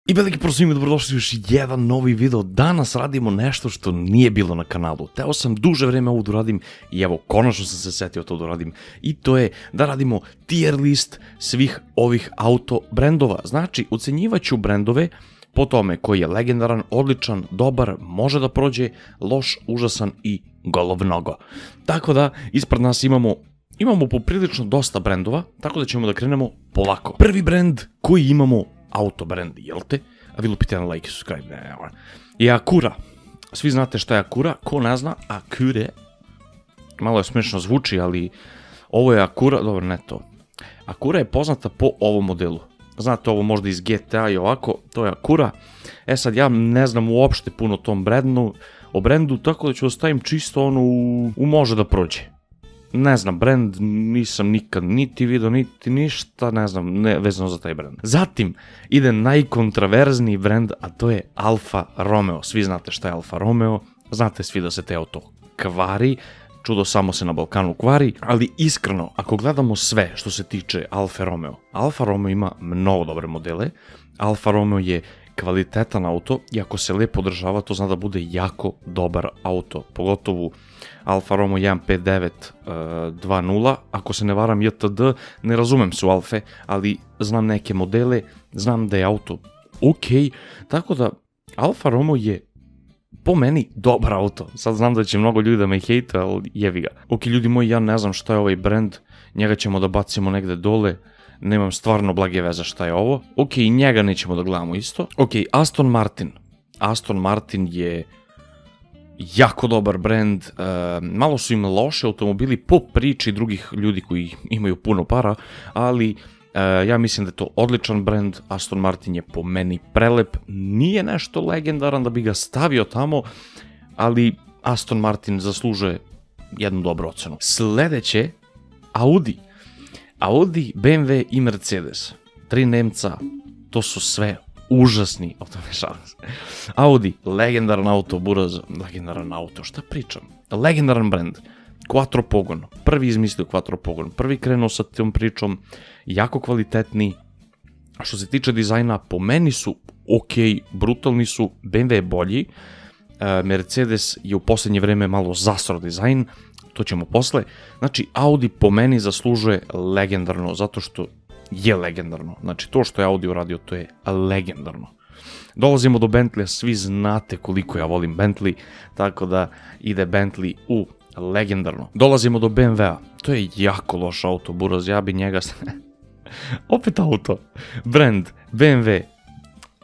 I veliki pozdrav svima, dobrodošli u još jedan novi video. Danas radimo nešto što nije bilo na kanalu. Teo sam duže vreme ovo da uradim i evo, konačno sam se setio to da uradim. I to je da radimo tier list svih ovih auto brendova. Znači, ocenjivat ću brendove po tome koji je legendaran, odličan, dobar, može da prođe, loš, užasan i golovnogo. Tako da, ispred nas imamo poprilično dosta brendova, tako da ćemo da krenemo polako. Prvi brend koji imamo, auto brand, jel te? A vi lupite na like i subscribe. Je Acura. Svi znate šta je Acura, ko ne zna, Acura. Malo je smiješno zvuči, ali ovo je Acura, dobro ne to. Acura je poznata po ovom modelu. Znate ovo možda iz GTA i ovako, to je Acura. E sad ja ne znam uopšte puno o brendu, tako da ću ostavim čisto ono u može da prođe. Ne znam, brend nisam nikad niti video, niti ništa, ne znam, ne vezano za taj brend. Zatim ide najkontraverzniji brend, a to je Alfa Romeo. Svi znate šta je Alfa Romeo, znate svi da se te auto kvari, čudo samo se na Balkanu kvari, ali iskreno, ako gledamo sve što se tiče Alfa Romeo, Alfa Romeo ima mnogo dobre modele, Alfa Romeo je kvalitetan auto i ako se lepo održava, to zna da bude jako dobar auto, pogotovo Alfa Romeo 159 2.0, ako se ne varam JTD, ne razumem se u Alfe, ali znam neke modele, znam da je auto ok, tako da Alfa Romeo je po meni dobar auto. Sad znam da će mnogo ljudi da me hejte, ali jevi ga. Ok, ljudi moji, ja ne znam šta je ovaj brend, njega ćemo da bacimo negde dole, nemam stvarno blage veze šta je ovo. Ok, i njega nećemo da gledamo isto. Ok, Aston Martin. Aston Martin je jako dobar brend, malo su im loše automobili po priči drugih ljudi koji imaju puno para, ali ja mislim da je to odličan brend. Aston Martin je po meni prelep, nije nešto legendaran da bi ga stavio tamo, ali Aston Martin zaslužuje jednu dobru ocenu. Sledeće, Audi, BMW i Mercedes. Tri Nemca, to su sve užasni automešali. Audi, legendaran auto, buraz, legendaran auto, šta pričam? Legendaran brand, quattro pogon, prvi izmislio quattro pogon, prvi krenuo sa tom pričom, jako kvalitetni. Što se tiče dizajna, po meni su ok, brutalni su, BMW je bolji, Mercedes je u posljednje vreme malo zasro dizajn, to ćemo posle. Znači, Audi po meni zaslužuje legendarno, zato što je legendarno. Znači, to što je Audi uradio, to je legendarno. Dolazimo do Bentleya, svi znate koliko ja volim Bentley, tako da ide Bentley u legendarno. Dolazimo do BMW-a, to je jako loš auto, buraz, ja bi njega... Opet auto, brand, BMW,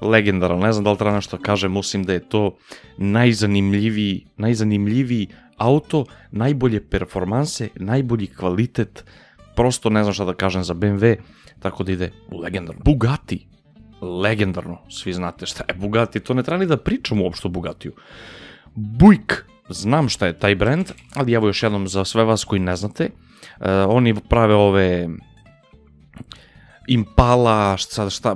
legendaran, ne znam da li treba nešto kažem, mislim da je to najzanimljiviji auto, najbolje performanse, najbolji kvalitet, prosto ne znam šta da kažem za BMW, tako da ide u legendarno. Bugatti, legendarno, svi znate šta je Bugatti, to ne treba ni da pričamo uopšte o Bugattiju. Buick, znam šta je taj brand, ali evo još jednom za sve vas koji ne znate, oni prave ove Impala,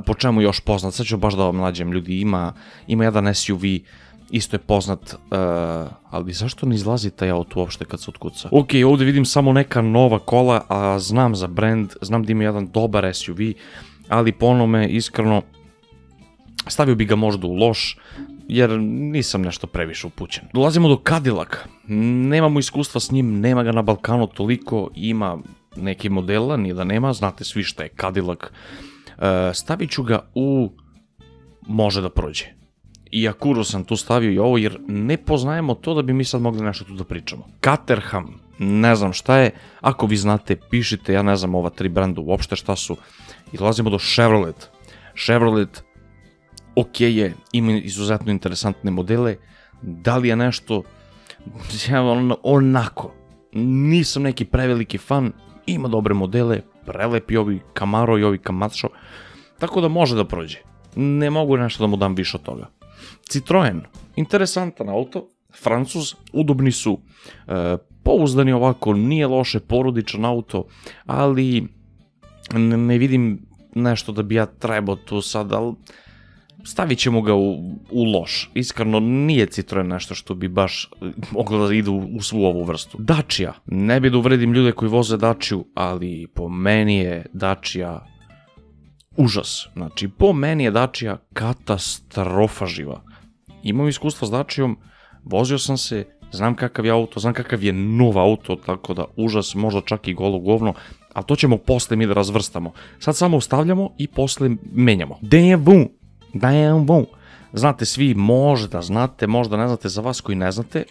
po čemu još poznat, sad ću baš da vam nađem, ljudi, ima jedan SUV, isto je poznat, ali zašto ne izlazi taj auto uopšte kad se otkuca? Ok, ovdje vidim samo neka nova kola, a znam za brand, znam da ima jedan dobar SUV, ali po onome, iskreno, stavio bi ga možda u loš, jer nisam nešto previše upućen. Dolazimo do Cadillac, nemamo iskustva s njim, nema ga na Balkanu toliko, ima neki modela, nije da nema, znate svi šta je Cadillac, stavit ću ga u može da prođe. I Acuru sam tu stavio i ovo jer ne poznajemo to da bi mi sad mogli nešto tu da pričamo. Caterham, ne znam šta je, ako vi znate pišite, ja ne znam ova tri brenda uopšte šta su. I dolazimo do Chevrolet. Chevrolet ok je, ima izuzetno interesantne modele, da li je nešto, onako, nisam neki preveliki fan, ima dobre modele, prelepi ovi Camaro i ovi Camacho, tako da može da prođe. Ne mogu nešto da mu dam više od toga. Citroen, interesantan auto, Francuz, udobni su, pouzdani ovako, nije loše, porodičan auto, ali ne vidim nešto da bi ja trebao tu sad, ali stavit ćemo ga u loš. Iskreno, nije Citroen nešto što bi baš moglo da ide u svu ovu vrstu. Dacia, ne bi da uvredim ljude koji voze Daciu, ali po meni je Dacia užas. Znači, po meni je Dacia katastrofa živa. Imam iskustva s Dacijom, vozio sam se, znam kakav je auto, znam kakav je nov auto, tako da užas, možda čak i golo govno, ali to ćemo posle mi da razvrstamo. Sad samo ostavljamo i posle menjamo. Damn vu. Znate svi, možda znate, možda ne znate, za vas koji ne znate.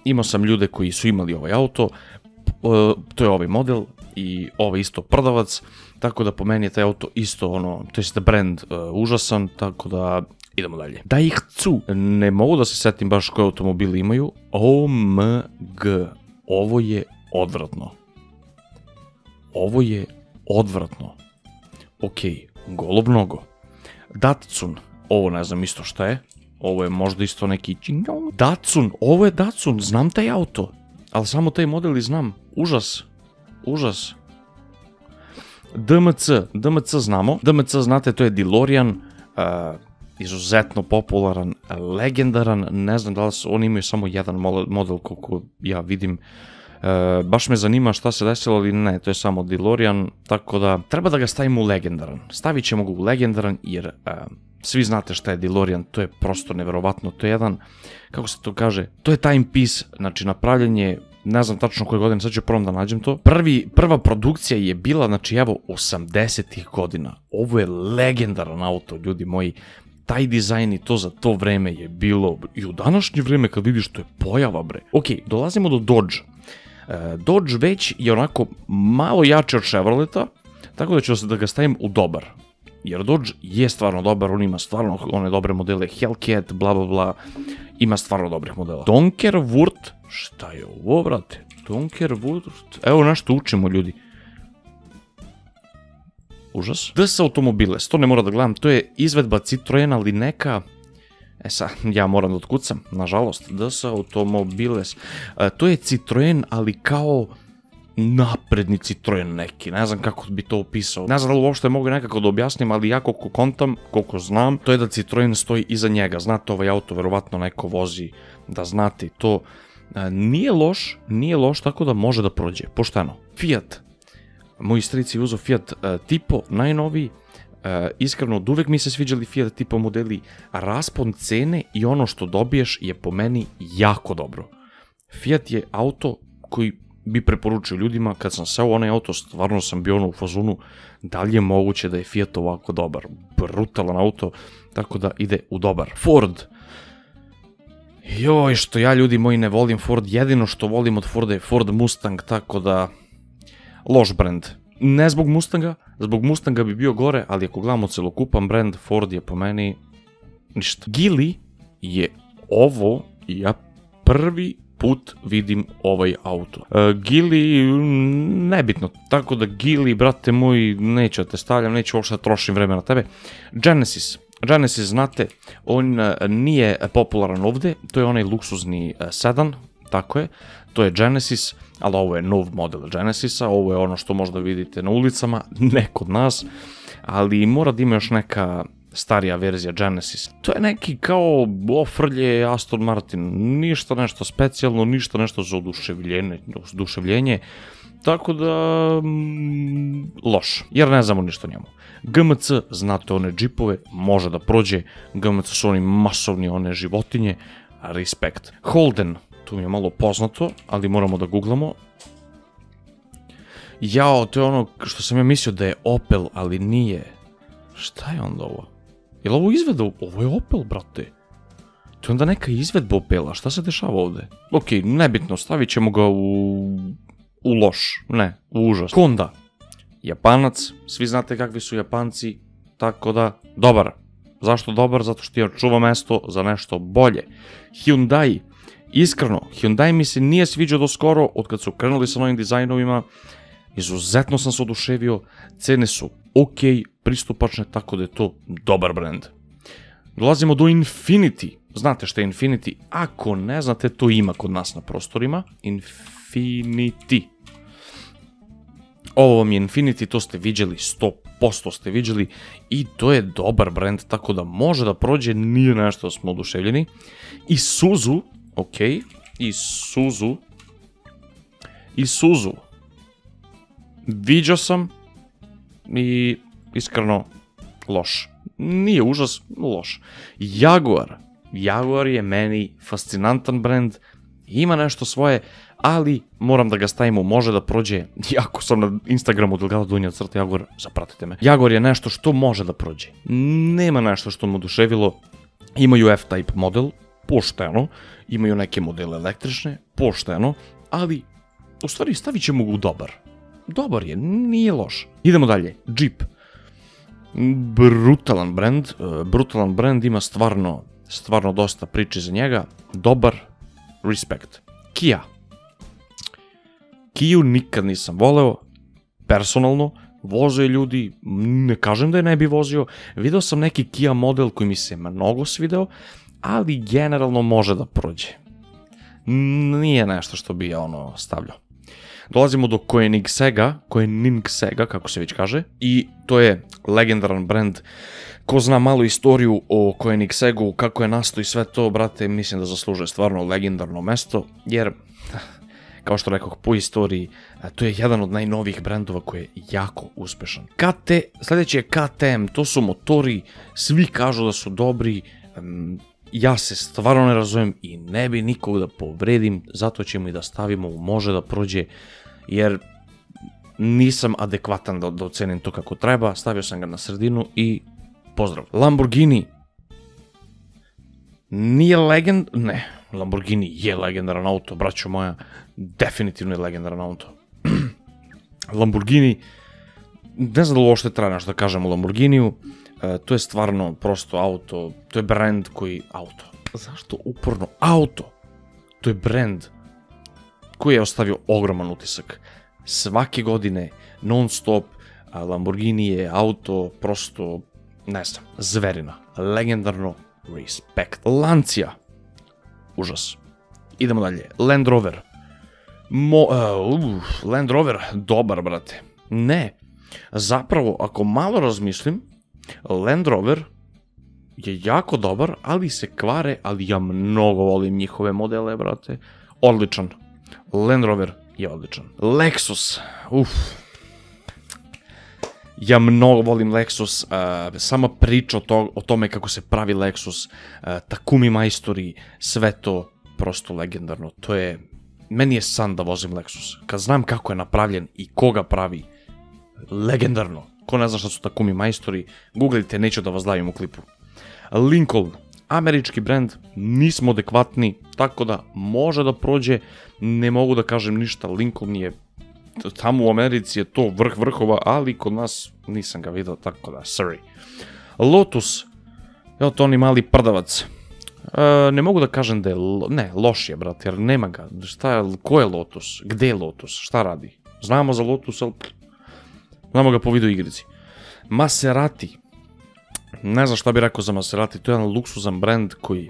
Imao sam ljude koji su imali ovaj auto, to je ovaj model i ovaj isto prodavac, tako da po meni je taj auto isto to je brand užasan, tako da idemo dalje. Daihatsu, ne mogu da se setim baš koje automobili imaju, OMG, ovo je odvratno. Ovo je odvratno. Ok, golub mnogo. Datsun, ovo ne znam isto šta je, ovo je možda isto neki Datsun, ovo je Datsun, znam taj auto, ali samo taj model i znam, užas. DMC znamo, DMC znate, to je DeLorean, izuzetno popularan, legendaran, ne znam da li oni imaju samo jedan model koliko ja vidim, baš me zanima šta se desilo, ali ne, to je samo DeLorean, tako da treba da ga stavimo u legendaran. Stavit ćemo ga u legendaran jer svi znate šta je DeLorean, to je prosto neverovatno, to je jedan, kako se to kaže, to je timepiece, znači napravljanje, ne znam tačno koje godine, sad ću prvom da nađem to. Prva produkcija je bila, znači evo, 80-ih godina, ovo je legendaran auto, ljudi moji, taj dizajn i to za to vreme je bilo, i u današnje vreme kad vidiš, to je pojava bre. Ok, dolazimo do Dodge. Dodge već je onako malo jači od Chevroleta, tako da ću da ga stavim u dobar. Jer Dodge je stvarno dobar, on ima stvarno one dobre modele, Hellcat, bla bla bla, ima stvarno dobrih modela. Donkerwurth, šta je ovo brate? Donkerwurth, evo nešto učimo ljudi. Užas. DS Automobiles, to ne mora da gledam, to je izvedba Citroena ali neka... sad, ja moram da otkucam, nažalost, DS Automobiles. To je Citroen, ali kao napredni Citroen neki, ne znam kako bi to opisao. Ne znam da li uopšte mogu nekako da objasnim, ali ja koliko kontam, koliko znam, to je da Citroen stoji iza njega. Znate, ovaj auto verovatno neko vozi, da znate to. Nije loš, tako da može da prođe, pošteno. Fiat. Moji strici uzeo Fiat Tipo, najnoviji. Iskreno, od uvek mi se sviđali Fiat Tipo modeli, raspon cene i ono što dobiješ je po meni jako dobro. Fiat je auto koji bi preporučio ljudima, kad sam seo u onaj auto, stvarno sam bio u fazonu, da li je moguće da je Fiat ovako dobar, brutalan auto, tako da ide u dobar. Ford. Joj, što ja ljudi moji ne volim Ford, jedino što volim od Forda je Ford Mustang, tako da loš brand. Ne zbog Mustanga, zbog Mustanga bi bio gore, ali ako gledamo celokupan brand, Ford je po meni ništa. Geely je ovo, ja prvi put vidim ovaj auto. Geely, nebitno, tako da Geely, brate moj, neću da te stavljam, neću uopšte da trošim vreme na tebe. Genesis, znate, on nije popularan ovde, to je onaj luksuzni sedan, tako je, to je Genesis, ali ovo je nov model Genesisa, ovo je ono što možda vidite na ulicama, ne kod nas, ali mora da ima još neka starija verzija Genesis. To je neki kao ofrlje Aston Martin, ništa nešto specijalno, ništa nešto za oduševljenje, tako da loš, jer ne znamo ništa o njemu. GMC, znate one džipove, može da prođe, GMC su oni masovni, one životinje, respekt. Holden, tu mi je malo poznato, ali moramo da googlamo. Jao, to je ono što sam ja mislio da je Opel, ali nije. Šta je onda ovo? Je li ovo izvedba? Ovo je Opel, brate. To je onda neka izvedba Opela, šta se dešava ovde? Ok, nebitno, stavit ćemo ga u loš, ne, u užas. Honda, Japanac, svi znate kakvi su Japanci, tako da, dobar. Zašto dobar? Zato što je čuva mesto za nešto bolje. Hyundai, iskreno, Hyundai mi se nije sviđao do skoro, od kad su krenuli sa novim dizajnovima, izuzetno sam se oduševio, cene su ok, pristupačne, tako da je to dobar brand. Dolazimo do Infiniti, znate šta je Infiniti, ako ne znate, to ima kod nas na prostorima, Infiniti. Ovo vam je Infiniti, to ste viđali, 100% ste viđali i to je dobar brand, tako da može da prođe, nije nešto da smo oduševljeni. Isuzu, ok, Isuzu, viđao sam, i iskreno loš. Nije užas, loš. Jaguar je meni fascinantan brand, ima nešto svoje, ali moram da ga stavimo, može da prođe, jako sam na Instagramu Delgado Dunja crta Jaguar, zapratite me. Jaguar je nešto što može da prođe. Nema nešto što me oduševilo. Imaju F-Type model, pošteno, imaju neke modele električne, pošteno, ali u stvari stavit ćemo ga u dobar. Dobar je, nije loš. Idemo dalje, Jeep. Brutalan brand, ima stvarno dosta priče za njega. Dobar, respekt. Kia. Kiju nikad nisam voleo, personalno, vozio je ljudi, ne kažem da je ne bi vozio, video sam neki Kia model koji mi se mnogo svideo, ali generalno može da prođe. Nije nešto što bi ja stavljao. Dolazimo do Koenigsegga, kako se već kaže, i to je legendaran brand. Ko zna malo istoriju o Koenigseggu, kako je nastao i sve to, brate, mislim da zaslužuje stvarno legendarno mesto, jer, kao što rekoh, po istoriji, to je jedan od najnovijih brendova koji je jako uspešan. Sljedeći je KTM, to su motori, svi kažu da su dobri, ja se stvarno ne razumem i ne bi nikog da povredim, zato ćemo i da stavimo u može da prođe, jer nisam adekvatan da ocenim to kako treba, stavio sam ga na sredinu i pozdrav. Lamborghini nije Lamborghini je legendaran auto, braćo moja, definitivno je legendaran auto. Lamborghini, ne znam da li uopšte treba nešto da kažem o Lamborghiniju, to je stvarno prosto auto, to je brand koji... Zašto uporno auto? To je brand koji je ostavio ogroman utisak. Svake godine, non stop, Lamborghini je auto prosto, ne znam, zverina. Legendarno, respekt. Lancia, užas. Idemo dalje, Land Rover. Land Rover, dobar, brate. Ne, zapravo, ako malo razmislim, Land Rover je jako dobar, ali se kvare, ali ja mnogo volim njihove modele, brate. Odličan. Land Rover je odličan. Lexus, ja mnogo volim Lexus, sama priča o tome kako se pravi Lexus, Takumi majstori, sve to prosto legendarno. To je, meni je san da vozim Lexus. Kad znam kako je napravljen i ko ga pravi, legendarno. Ko ne zna šta su Takumi majstori, googlite, neću da vas davim u klipu. Lincoln, američki brand, nismo adekvatni, tako da može da prođe, ne mogu da kažem ništa, Lincoln je, tamo u Americi je to vrh vrhova, ali kod nas nisam ga vidio, tako da, sorry. Lotus, evo to oni mali prdavac, ne mogu da kažem da je, loš je, brat, jer nema ga, ko je Lotus, gde je Lotus, šta radi, znamo za Lotus, ali znamo ga po video igrici. Maserati, ne znam šta bih rekao za Maserati, to je jedan luksuzan brand koji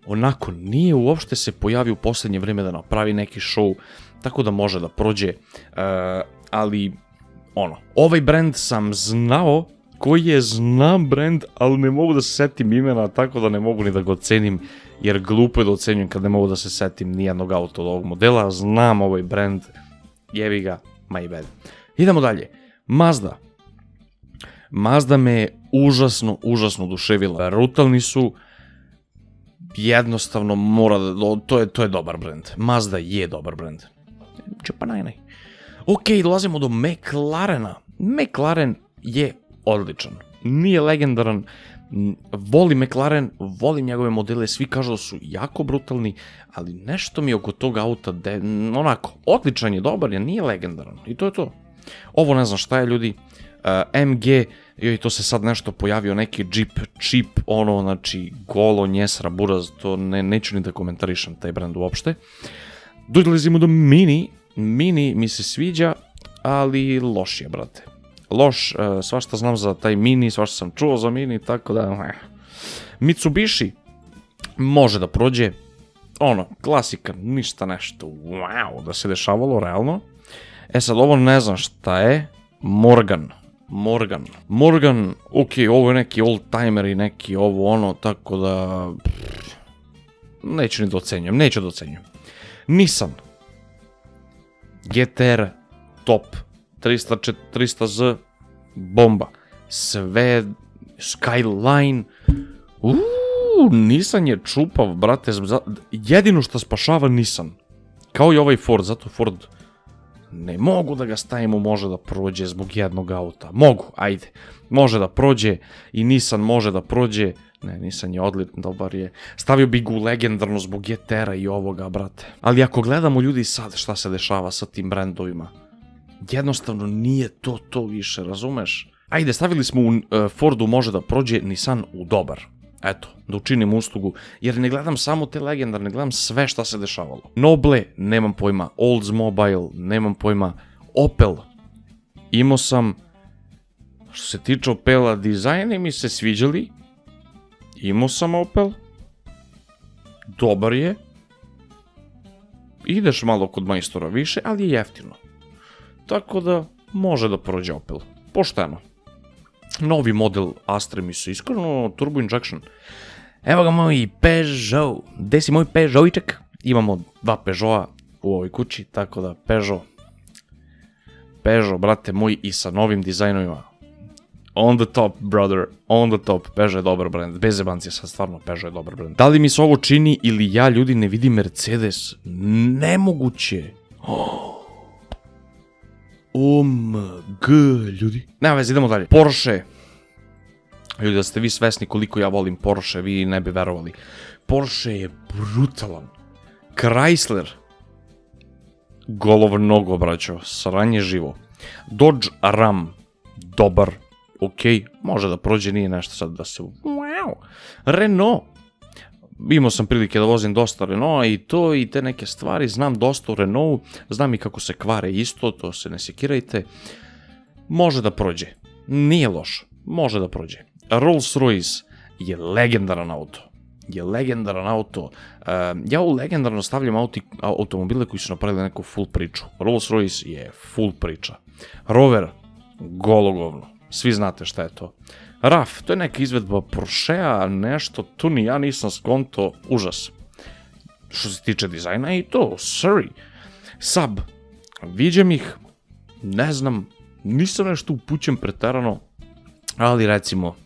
onako nije uopšte se pojavio u poslednje vreme da napravi neki show, tako da može da prođe, ali ovaj brand sam znao, koji je znam brand, ali ne mogu da se setim imena, tako da ne mogu ni da ga ocenim, jer glupo je da ocenjujem kad ne mogu da se setim nijednog auta od ovog modela, znam ovaj brand, jebi ga, my bad. Idemo dalje, Mazda. Mazda me užasno oduševila. Brutalni su, jednostavno mora da, to je dobar brand. Mazda je dobar brand. Čepanajnaj. Ok, dolazimo do McLarena. McLaren je odličan. Nije legendaran. Volim McLaren, volim njegove modele, svi kažu da su jako brutalni, ali nešto mi oko tog auta, onako, odličan je, dobar je, nije legendaran. I to je to. Ovo ne znam šta je, ljudi. MG, joj, to se sad nešto pojavio, neki Jeep, Cheap, znači, golo, njesra, buraz, to neću ni da komentarišem taj brand uopšte. Dolazimo do Mini. Mini mi se sviđa, ali loš je, brate. Loš, svašta znam za taj Mini, svašta sam čuo za Mini, tako da... Mitsubishi može da prođe, klasika, ništa nešto, wow, da se dešavalo, realno. E sad, ovo ne znam šta je, Morgan, ok, ovo je neki old-timer i neki ovo tako da... Neću da ocenjujem. Nissan, GTR, top, 300Z, bomba. Sve, Skyline, Nissan je čupav, brate, jedino što spašava Nissan, kao i ovaj Ford, zato Ford ne mogu da ga stavimo, može da prođe zbog jednog auta, mogu, ajde, može da prođe i Nissan može da prođe, ne, Nissan je odličan, dobar je, stavio bi ga u legendarno zbog GTR-a i ovoga, brate, ali ako gledamo ljudi sad šta se dešava sa tim brendovima, jednostavno nije to više, razumeš? Ajde, stavili smo u Fordu može da prođe, Nissan u dobar. Eto, da učinim uslugu, jer ne gledam samo te legendarne, gledam sve šta se dešavalo. Noble, nemam pojma, Oldsmobile, nemam pojma, Opel, imao sam, što se tiče Opela, dizajni mi se sviđali, imao sam Opel, dobar je, ideš malo kod majstora više, ali je jeftino. Tako da, može da prođe Opel, pošteno. Novi model Astre mi se iskreno, turbo injection. Evo ga moj Peugeot. Gde si moj Peugeotiček? Imamo dva Peugeota u ovoj kući, tako da Peugeot, brate moj, i sa novim dizajnovima. On the top, brother, on the top. Peugeot je dobar brand, bez jebancije sad, stvarno Peugeot je dobar brand. Da li mi se ovo čini ili ja, ljudi, ne vidim Mercedes? Nemoguće. OMG, ljudi. Nema veze, idemo dalje. Porsche. Ljudi, da ste vi svesni koliko ja volim Porsche, vi ne bi verovali. Porsche je brutalan. Chrysler. Golov nogo, braćo. Sranje živo. Dodge Ram. Dobar. Ok. Može da prođe, nije nešto sad da se... Wow. Renault. Imao sam prilike da vozim dosta Renaulta i to i te neke stvari, znam dosta o Renaultu, znam i kako se kvare isto, to se ne sekirajte. Može da prođe, nije loš, može da prođe. Rolls-Royce je legendaran auto, ja u legendarno stavljam automobile koji su napravili neku full priču. Rolls-Royce je full priča. Rover, gologovno, svi znate šta je to. RAF, to je neka izvedba Porschea, nešto, tu ni ja nisam skonto, užas. Što se tiče dizajna i to, sorry. Sub, viđem ih, ne znam, nisam nešto upućen preterano, ali recimo,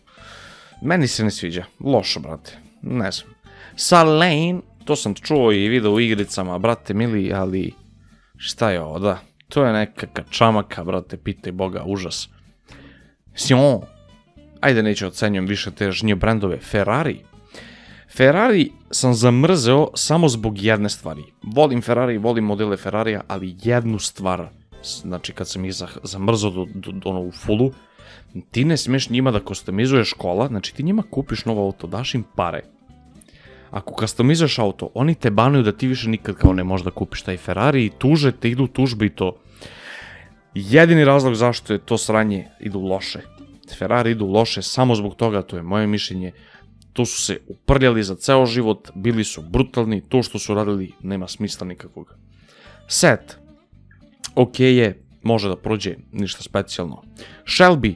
meni se ne sviđa, lošo, brate, ne znam. Salane, to sam čuo i video u igricama, brate mili, ali šta je ovo, da, to je neka kačamaka, brate, pitaj Boga, užas. Sion, ajde neću ocenjujem više te žnje brendove, Ferrari sam zamrzeo samo zbog jedne stvari. Volim Ferrari, volim modele Ferrarija, ali jednu stvar, znači kad sam ih zamrzao u fullu, ti ne smiješ njima da customizuješ kola, znači ti njima kupiš novo auto, daš im pare. Ako customizuješ auto, oni te banuju da ti više nikad kao ne možeš da kupiš taj Ferrari i tuže te, idu tužbe i to. Jedini razlog zašto je to sranje idu loše. Ferrari idu loše samo zbog toga, to je moje mišljenje. Tu su se uprljali za ceo život, bili su brutalni, to što su radili nema smisla nikakvog. Seat, ok je, može da prođe, ništa specijalno. Shelby,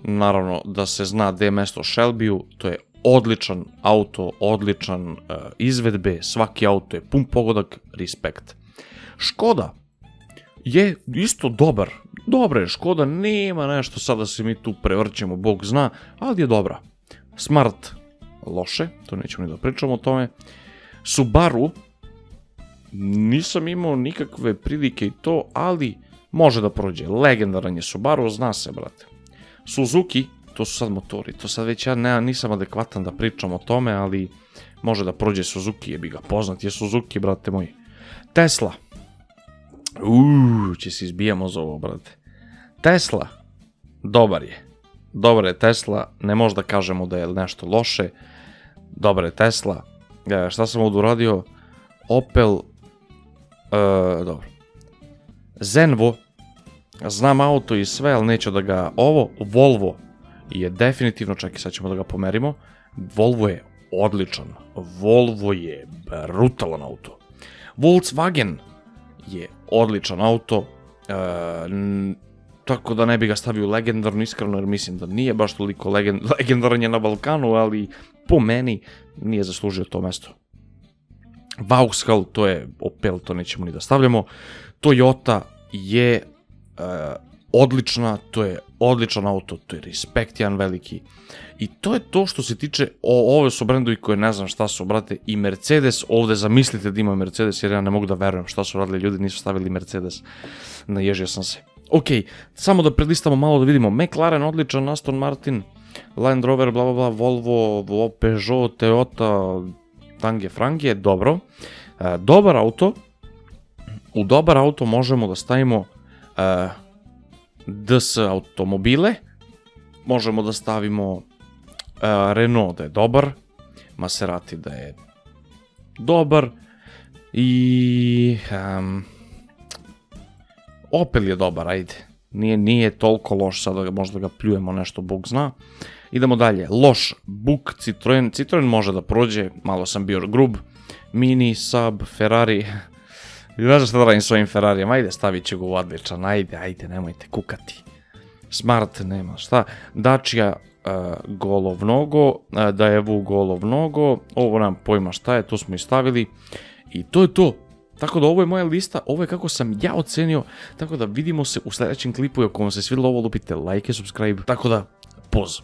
naravno da se zna gde je mesto Shelbyu, to je odličan auto, odličan izvedbe, svaki auto je pun pogodak, respekt. Škoda je isto dobar, dobra je Škoda, nema nešto sad da se mi tu prevrćemo, Bog zna, ali je dobra. Smart, loše, to nećemo ni da pričamo o tome. Subaru, nisam imao nikakve prilike i to, ali može da prođe, legendaran je Subaru, zna se, brate. Suzuki, to su sad motori, to sad već ja nisam adekvatan da pričam o tome, ali može da prođe Suzuki, jebi ga, poznat je Suzuki, brate moji. Tesla, će se izbijamo za ovo, brate. Tesla, dobar je Tesla, ne može da kažemo da je nešto loše, dobar je Tesla. Šta sam ovdje uradio? Opel, dobro. Zenvo, znam auto i sve, ali neću da ga, Volvo je definitivno, čekaj, sad ćemo da ga pomerimo, Volvo je odličan, Volvo je brutalan auto. Volkswagen je odličan auto, tako da ne bi ga stavio legendarno, iskreno, jer mislim da nije baš toliko legendaran je na Balkanu, ali po meni nije zaslužio to mesto. Vauxhall, to je Opel, to nećemo ni da stavljamo. Toyota je odlična, to je odličan auto, to je respekt jedan veliki. I to je to što se tiče, ove su brendovi koje ne znam šta su, brate, i Mercedes, ovde zamislite da ima Mercedes, jer ja ne mogu da verujem šta su radili ljudi, nisu stavili Mercedes, naježio sam se. Ok, samo da predlistamo malo da vidimo, McLaren odličan, Aston Martin, Land Rover, bla bla bla, Volvo, Peugeot, Toyota, Tange Frange, dobro. Dobar auto, u dobar auto možemo da stavimo DS automobile, možemo da stavimo Renault da je dobar, Maserati da je dobar i Opel je dobar, ajde, nije toliko loš, sada možda ga pljujemo nešto, Bog zna. Idemo dalje, loš, Buk, Citroen može da prođe, malo sam bio grub, Mini, Saab, Ferrari, ne znam šta da radim s ovim Ferrarijem, ajde stavit ću ga u odličan, ajde, nemojte kukati. Smart, nema šta, Dacia, golovnogo, Daewoo golovnogo, ovo nam pojma šta je, to smo i stavili i to je to. Tako da ovo je moja lista, ovo je kako sam ja ocenio, tako da vidimo se u sljedećem klipu i ako vam se svidilo ovo lupite like i subscribe, tako da poz.